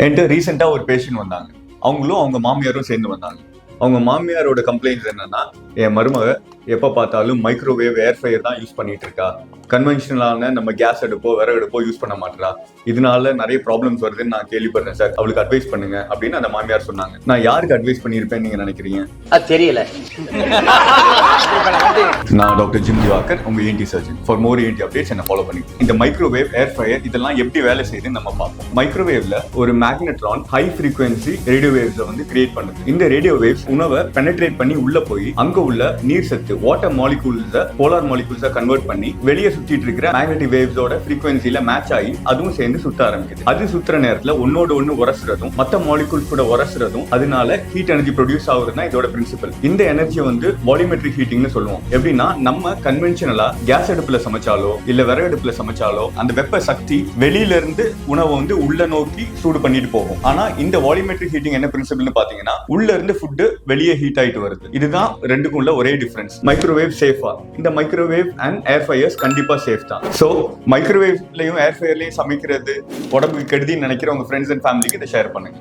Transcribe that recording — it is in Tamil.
என்கிட்ட ரீசெண்டா ஒரு பேஷண்ட் வந்தாங்க. அவங்களும் அவங்க மாமியாரும் சேர்ந்து வந்தாங்க. அவங்க மாமியாரோட கம்ப்ளைண்ட்ஸ் என்னன்னா, என் மருமக எப்ப பார்த்தாலும் மைக்ரோவேவ் ஏர் ஃப்ரையர் தான் யூஸ் பண்ணிட்டு இருக்கா, கன்வென்ஷனலான நம்ம கேஸ் அடுப்போ விறகு அடுப்போ யூஸ் பண்ண மாட்டா, இதனால நிறைய ப்ராப்ளம்ஸ் வருதுன்னு நான் கேள்விப்படுறேன் சார், அவளுக்கு அட்வைஸ் பண்ணுங்க அப்படின்னு அந்த மாமியார் சொன்னாங்க. நான் யாருக்கு அட்வைஸ் பண்ணியிருப்பேன்னு நீங்க நினைக்கிறீங்க? தெரியல. நான் டாக்டர் ஜிம்திவாகர், உங்க ENT surgeon. For more ENT updates என்ன ஃபாலோ பண்ணி இந்த மைக்ரோவேவ் ஏர் ஃப்ரையர் இதெல்லாம் எப்படி வேலை செய்யுதுன்னு நம்ம பார்ப்போம். மைக்ரோவேவ்ல ஒரு magnetron high frequency radio waves வந்து கிரியேட் பண்ணுது. இந்த ரேடியோ வேவ்ஸ் உணவை பெனட்ரேட் பண்ணி உள்ள போய் அங்க உள்ள நீர் சத்து வாட்டர் மாலிகூல்ஸை போலார் மாலிகூல்ஸை கன்வெர்ட் பண்ணி வெளியே சுத்திட்டு இருக்கிற மேக்னெட்டிக் வேவ்ஸோட ஃப்ரீக்வன்சில மேட்ச் ஆகி அதுவும் சேர்ந்து சுத்த ஆரம்பிக்குது. அது சுத்துற நேரத்துல ஒன்னோட ஒன்னு உரசுறதும் மற்ற மாலிகூல்ஸ் கூட உரசுறதும் அதனால ஹீட் எனர்ஜி ப்ரொடியூஸ் ஆகுறதுதான் இதோட பிரின்சிபல். இந்த எனர்ஜியை வந்து வால்யூமெட்ரிக் ஹீட்டிங்னு சொல்லுவோம். எப்படின்னா நம்ம கன்வென்ஷனலா கேஸ் அடுப்புல சமைச்சாலோ இல்ல விறகு அடுப்புல சமைச்சாலோ அந்த வெப்ப சக்தி வெளியில இருந்து உணவை வந்து உள்ள நோக்கி சூடு பண்ணிட்டு போகும். ஆனா இந்த வால்யூமெட்ரிக் ஹீட்டிங் என்ன பிரின்சிபல்னு பாத்தீங்கன்னா, உள்ள இருந்து ஃபுட் வெளியே ஹீட் ஆயிட்டு வருது. இதுதான் ரெண்டுக்கும் உள்ள ஒரே டிஃபரன்ஸ். மைக்ரோவேவ் சேஃபா? இந்த மைக்ரோவேவ் அண்ட் ஏர் ஃப்ரையர்ஸ் கண்டிப்பா சேஃப் தான். சோ மைக்ரோவேவ்லயும் ஏர் ஃப்ரையர்லயும் சமைக்கிறது உடம்புக்கு கெடுதின்னு நினைக்கிற உங்க ஃப்ரெண்ட்ஸ் அண்ட் ஃபேமிலிக்கு இதை ஷேர் பண்ணுங்க.